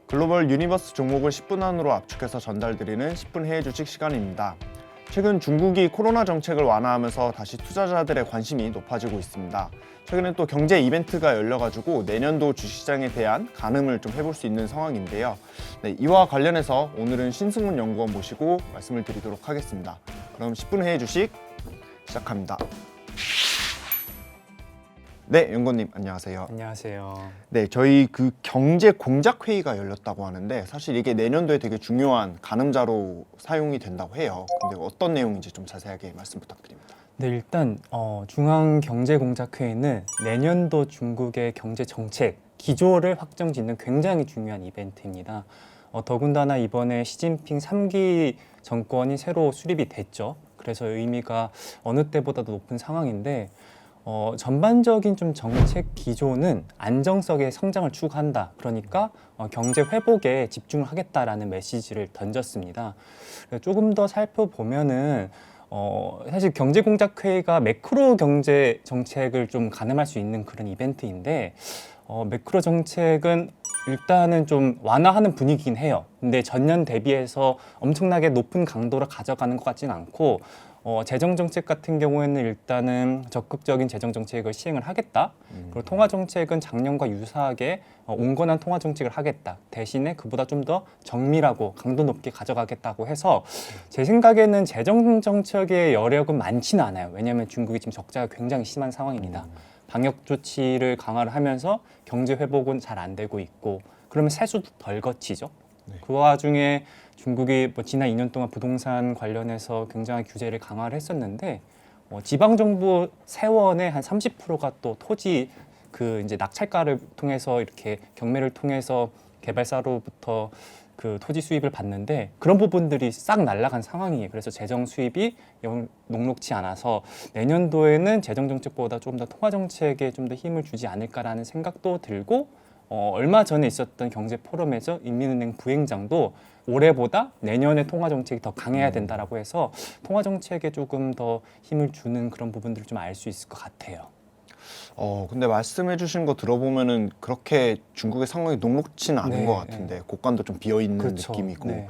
글로벌 유니버스 종목을 10분 안으로 압축해서 전달드리는 10분 해외 주식 시간입니다. 최근 중국이 코로나 정책을 완화하면서 다시 투자자들의 관심이 높아지고 있습니다. 최근엔 또 경제 이벤트가 열려가지고 내년도 주식시장에 대한 가늠을 좀 해볼 수 있는 상황인데요. 네, 이와 관련해서 오늘은 신승문 연구원 모시고 말씀을 드리도록 하겠습니다. 그럼 10분 해외 주식 시작합니다. 네, 연구원님 안녕하세요. 안녕하세요. 네, 저희 그 경제 공작 회의가 열렸다고 하는데 사실 이게 내년도에 되게 중요한 가늠자로 사용이 된다고 해요. 근데 어떤 내용인지 좀 자세하게 말씀 부탁드립니다. 네, 일단 중앙경제공작회의는 내년도 중국의 경제 정책 기조를 확정짓는 굉장히 중요한 이벤트입니다. 더군다나 이번에 시진핑 3기 정권이 새로 수립이 됐죠. 그래서 의미가 어느 때보다도 높은 상황인데 전반적인 좀 정책 기조는 안정성의 성장을 추구한다. 그러니까 경제 회복에 집중을 하겠다라는 메시지를 던졌습니다. 조금 더 살펴보면은 사실 경제공작회의가 매크로 경제 정책을 좀 가늠할 수 있는 그런 이벤트인데 매크로 정책은 일단은 좀 완화하는 분위기긴 해요. 근데 전년 대비해서 엄청나게 높은 강도를 가져가는 것 같지는 않고 재정 정책 같은 경우에는 일단은 적극적인 재정 정책을 시행을 하겠다. 그리고 통화 정책은 작년과 유사하게 온건한 통화 정책을 하겠다. 대신에 그보다 좀 더 정밀하고 강도 높게 가져가겠다고 해서 제 생각에는 재정 정책의 여력은 많지는 않아요. 왜냐하면 중국이 지금 적자가 굉장히 심한 상황입니다. 방역 조치를 강화를 하면서 경제 회복은 잘 안 되고 있고 그러면 세수도 덜 거치죠. 그 와중에 중국이 지난 2년 동안 부동산 관련해서 굉장히 규제를 강화를 했었는데 지방 정부 세원의 한 30%가 또 토지 그 이제 낙찰가를 통해서 이렇게 경매를 통해서 개발사로부터 그 토지 수입을 받는데 그런 부분들이 싹 날아간 상황이에요. 그래서 재정 수입이 녹록치 않아서 내년도에는 재정 정책보다 조금 더 통화 정책에 좀 더 힘을 주지 않을까라는 생각도 들고 얼마 전에 있었던 경제 포럼에서 인민은행 부행장도 올해보다 내년에 통화 정책이 더 강해야 된다라고 해서 통화 정책에 조금 더 힘을 주는 그런 부분들을 좀 알 수 있을 것 같아요. 근데 말씀해 주신 거 들어보면은 그렇게 중국의 상황이 녹록치는 않은 네, 것 같은데 곳간도 좀 비어 있는 그렇죠. 느낌이고 네.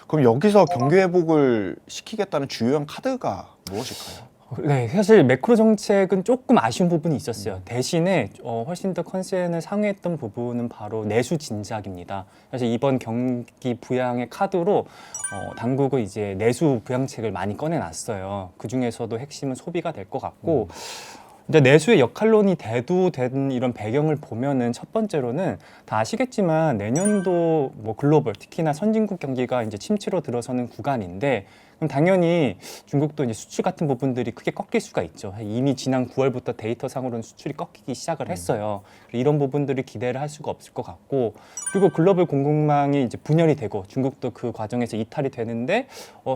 그럼 여기서 경기 회복을 시키겠다는 주요한 카드가 무엇일까요? 네, 사실 매크로 정책은 조금 아쉬운 부분이 있었어요. 대신에 훨씬 더 컨센을 상회했던 부분은 바로 내수 진작입니다. 사실 이번 경기 부양의 카드로 당국은 이제 내수 부양책을 많이 꺼내놨어요. 그 중에서도 핵심은 소비가 될 것 같고 이제 내수의 역할론이 대두된 이런 배경을 보면은 첫 번째로는 다 아시겠지만 내년도 뭐 글로벌 특히나 선진국 경기가 이제 침체로 들어서는 구간인데 그럼 당연히 중국도 이제 수출 같은 부분들이 크게 꺾일 수가 있죠. 이미 지난 9월부터 데이터상으로는 수출이 꺾이기 시작을 했어요. 이런 부분들을 기대를 할 수가 없을 것 같고 그리고 글로벌 공급망이 이제 분열이 되고 중국도 그 과정에서 이탈이 되는데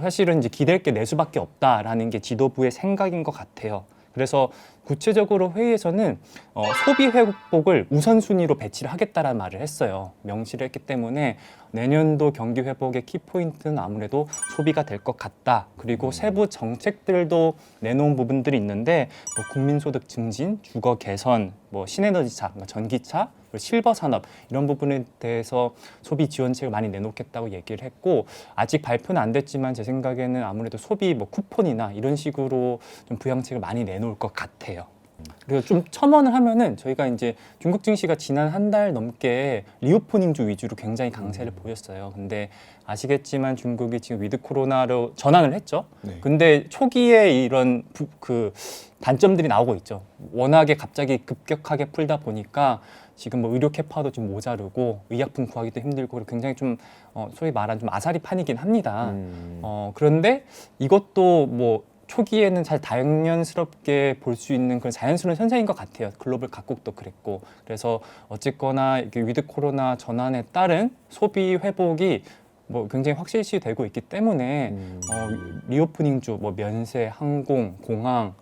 사실은 이제 기댈 게 내수밖에 없다라는 게 지도부의 생각인 것 같아요. 그래서 구체적으로 회의에서는 소비 회복을 우선순위로 배치를 하겠다라는 말을 했어요. 명시를 했기 때문에 내년도 경기 회복의 키포인트는 아무래도 소비가 될 것 같다. 그리고 세부 정책들도 내놓은 부분들이 있는데 국민소득 증진, 주거 개선, 신에너지차, 전기차, 그리고 실버 산업 이런 부분에 대해서 소비 지원책을 많이 내놓겠다고 얘기를 했고 아직 발표는 안 됐지만 제 생각에는 아무래도 소비 쿠폰이나 이런 식으로 좀 부양책을 많이 내놓을 것 같아요. 그리고 좀 첨언을 하면은 저희가 이제 중국 증시가 지난 한 달 넘게 리오프닝주 위주로 굉장히 강세를 보였어요. 근데 아시겠지만 중국이 지금 위드 코로나로 전환을 했죠. 네. 근데 초기에 이런 그 단점들이 나오고 있죠. 워낙에 갑자기 급격하게 풀다 보니까 지금 의료 캐파도 좀 모자르고 의약품 구하기도 힘들고 그리고 굉장히 좀 소위 말하는 좀 아사리 판이긴 합니다. 그런데 이것도 초기에는 잘 당연스럽게 볼 수 있는 그런 자연스러운 현상인 것 같아요. 글로벌 각국도 그랬고. 그래서 어쨌거나 이렇게 위드 코로나 전환에 따른 소비 회복이 굉장히 확실시되고 있기 때문에 리오프닝주, 면세, 항공, 공항,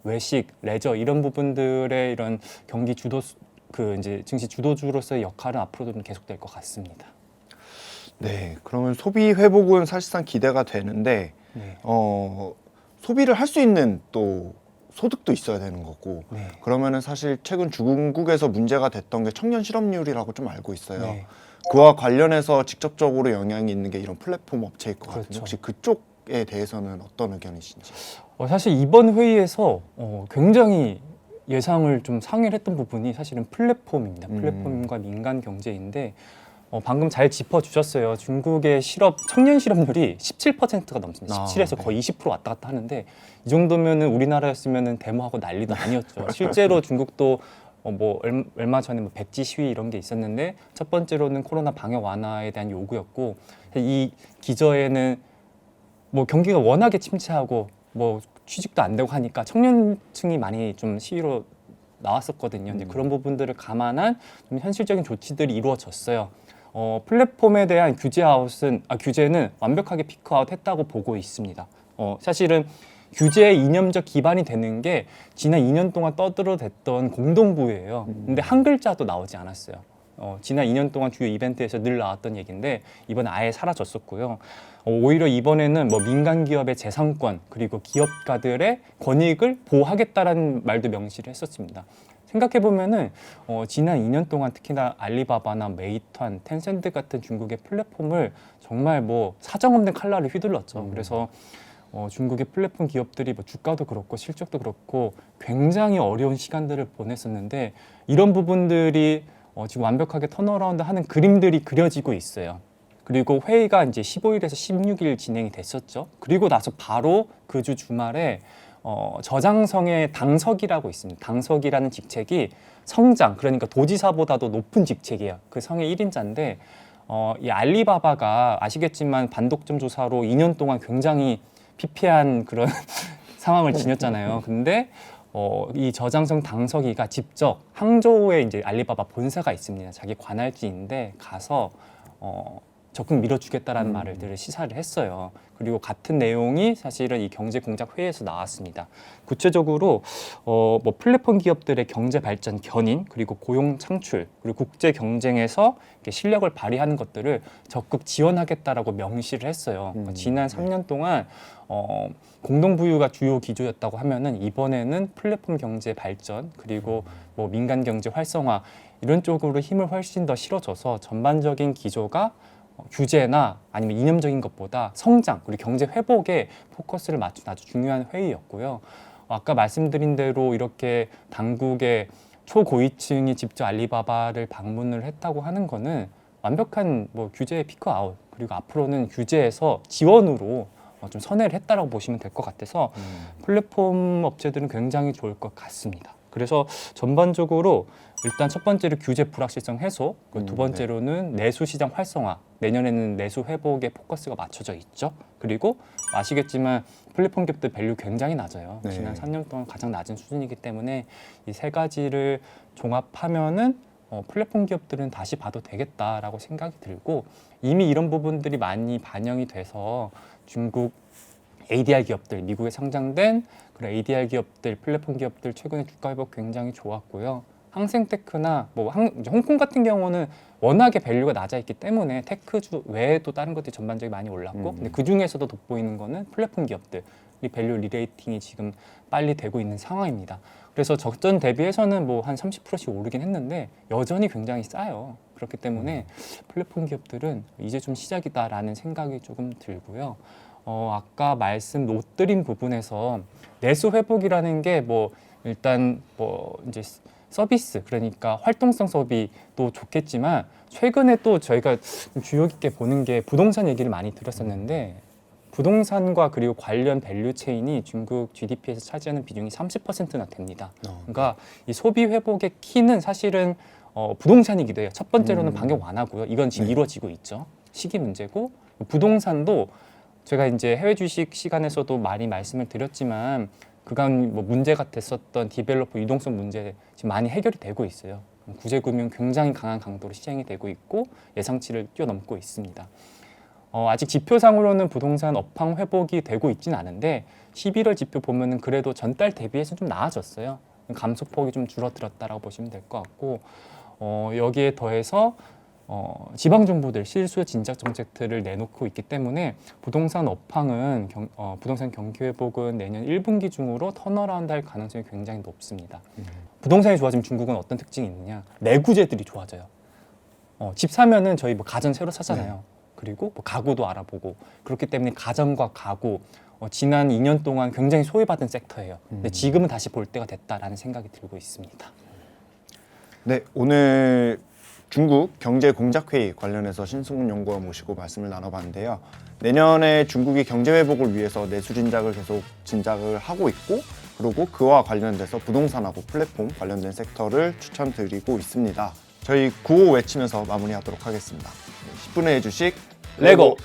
외식, 레저 이런 부분들의 이런 경기 주도 이제 증시 주도주로서의 역할은 앞으로도 좀 계속될 것 같습니다. 네, 그러면 소비 회복은 사실상 기대가 되는데 네. 소비를 할 수 있는 또 소득도 있어야 되는 거고 네. 그러면은 사실 최근 중국에서 문제가 됐던 게 청년 실업률이라고 좀 알고 있어요. 네. 그와 관련해서 직접적으로 영향이 있는 게 이런 플랫폼 업체일 것 같은데 그렇죠. 혹시 그쪽에 대해서는 어떤 의견이신지? 사실 이번 회의에서 굉장히 예상을 좀 상회를 했던 부분이 사실은 플랫폼입니다. 플랫폼과 민간 경제인데 방금 잘 짚어주셨어요. 중국의 청년 실업률이 17%가 넘습니다. 17에서 거의 20% 왔다 갔다 하는데 이 정도면은 우리나라였으면은 데모하고 난리도 아니었죠. 실제로 중국도 뭐 얼마 전에 뭐 백지 시위 이런 게 있었는데 첫 번째로는 코로나 방역 완화에 대한 요구였고 이 기저에는 뭐 경기가 워낙에 침체하고 뭐 취직도 안 되고 하니까 청년층이 많이 좀 시위로 나왔었거든요. 근데 그런 부분들을 감안한 좀 현실적인 조치들이 이루어졌어요. 플랫폼에 대한 규제는 완벽하게 피크아웃 했다고 보고 있습니다. 사실은 규제의 이념적 기반이 되는 게 지난 2년 동안 떠들어댔던 공동부유예요. 근데 한 글자도 나오지 않았어요. 지난 2년 동안 주요 이벤트에서 늘 나왔던 얘기인데 이번에 아예 사라졌었고요. 오히려 이번에는 뭐 민간 기업의 재산권 그리고 기업가들의 권익을 보호하겠다라는 말도 명시를 했었습니다. 생각해 보면은 지난 2년 동안 특히나 알리바바나 메이투안, 텐센트 같은 중국의 플랫폼을 정말 뭐 사정없는 칼날을 휘둘렀죠. 그래서 중국의 플랫폼 기업들이 뭐 주가도 그렇고 실적도 그렇고 굉장히 어려운 시간들을 보냈었는데 이런 부분들이 지금 완벽하게 턴어라운드 하는 그림들이 그려지고 있어요. 그리고 회의가 이제 15일에서 16일 진행이 됐었죠. 그리고 나서 바로 그 주 주말에 저장성의 당석이라고 있습니다. 당석이라는 직책이 성장, 그러니까 도지사보다도 높은 직책이에요. 그 성의 1인자인데 이 알리바바가 아시겠지만 반독점 조사로 2년 동안 굉장히 피폐한 그런 상황을 지녔잖아요. 근데 이 저장성 당석이가 직접 항저우에 이제 알리바바 본사가 있습니다. 자기 관할지인데 가서 적극 밀어주겠다라는 말을 늘 시사를 했어요. 그리고 같은 내용이 사실은 이 경제공작 회의에서 나왔습니다. 구체적으로 뭐 플랫폼 기업들의 경제 발전 견인 그리고 고용 창출 그리고 국제 경쟁에서 실력을 발휘하는 것들을 적극 지원하겠다라고 명시를 했어요. 지난 3년 동안 공동부유가 주요 기조였다고 하면은 이번에는 플랫폼 경제 발전 그리고 뭐 민간 경제 활성화 이런 쪽으로 힘을 훨씬 더 실어줘서 전반적인 기조가 규제나 아니면 이념적인 것보다 성장 그리고 경제 회복에 포커스를 맞춘 아주 중요한 회의였고요. 아까 말씀드린 대로 이렇게 당국의 초고위층이 직접 알리바바를 방문을 했다고 하는 거는 완벽한 뭐 규제의 피크아웃 그리고 앞으로는 규제에서 지원으로 좀 선회를 했다라고 보시면 될 것 같아서 플랫폼 업체들은 굉장히 좋을 것 같습니다. 그래서 전반적으로 일단 첫 번째로 규제 불확실성 해소, 그리고 두 번째로는 내수 시장 활성화, 내년에는 내수 회복에 포커스가 맞춰져 있죠. 그리고 아시겠지만 플랫폼 기업들 밸류 굉장히 낮아요. 네. 지난 3년 동안 가장 낮은 수준이기 때문에 이 세 가지를 종합하면은 플랫폼 기업들은 다시 봐도 되겠다라고 생각이 들고 이미 이런 부분들이 많이 반영이 돼서 중국 ADR 기업들, 미국에 상장된 그런 ADR 기업들, 플랫폼 기업들 최근에 주가 회복 굉장히 좋았고요. 항생테크나 이제 홍콩 같은 경우는 워낙에 밸류가 낮아 있기 때문에 테크주 외에도 다른 것들이 전반적으로 많이 올랐고 근데 그 중에서도 돋보이는 거는 플랫폼 기업들 이 밸류 리레이팅이 지금 빨리 되고 있는 상황입니다. 그래서 적전 대비해서는 뭐 한 30%씩 오르긴 했는데 여전히 굉장히 싸요. 그렇기 때문에 플랫폼 기업들은 이제 좀 시작이다라는 생각이 조금 들고요. 아까 말씀 못 드린 부분에서 내수 회복이라는 게 뭐 일단 뭐 이제 서비스 그러니까 활동성 소비도 좋겠지만 최근에 또 저희가 주의 깊게 보는 게 부동산 얘기를 많이 들었었는데 부동산과 그리고 관련 밸류 체인이 중국 GDP에서 차지하는 비중이 30%나 됩니다. 그러니까 이 소비 회복의 키는 사실은 부동산이기도 해요. 첫 번째로는 방역 완화고요. 이건 지금 이루어지고 있죠. 시기 문제고 부동산도 제가 이제 해외 주식 시간에서도 많이 말씀을 드렸지만 그간 뭐 문제가 됐었던 디벨로퍼 유동성 문제 지금 많이 해결이 되고 있어요. 구제금융 굉장히 강한 강도로 시행이 되고 있고 예상치를 뛰어넘고 있습니다. 아직 지표상으로는 부동산 업황 회복이 되고 있지는 않은데 11월 지표 보면은 그래도 전달 대비해서 좀 나아졌어요. 감소폭이 좀 줄어들었다라고 보시면 될 것 같고 여기에 더해서 지방 정부들 실수요 진작 정책들을 내놓고 있기 때문에 부동산 업황은 부동산 경기 회복은 내년 1분기 중으로 턴어라운드 할 가능성이 굉장히 높습니다. 부동산이 좋아지면 중국은 어떤 특징이 있느냐? 내구재들이 좋아져요. 집 사면은 저희 뭐 가전 새로 사잖아요. 그리고 뭐 가구도 알아보고 그렇기 때문에 가전과 가구 지난 2년 동안 굉장히 소외받은 섹터예요. 근데 지금은 다시 볼 때가 됐다라는 생각이 들고 있습니다. 네, 오늘 중국 경제공작회의 관련해서 신승훈 연구원 모시고 말씀을 나눠봤는데요. 내년에 중국이 경제 회복을 위해서 내수 진작을 계속 진작을 하고 있고, 그리고 그와 관련돼서 부동산하고 플랫폼 관련된 섹터를 추천드리고 있습니다. 저희 구호 외치면서 마무리하도록 하겠습니다. 10분의 주식 레고!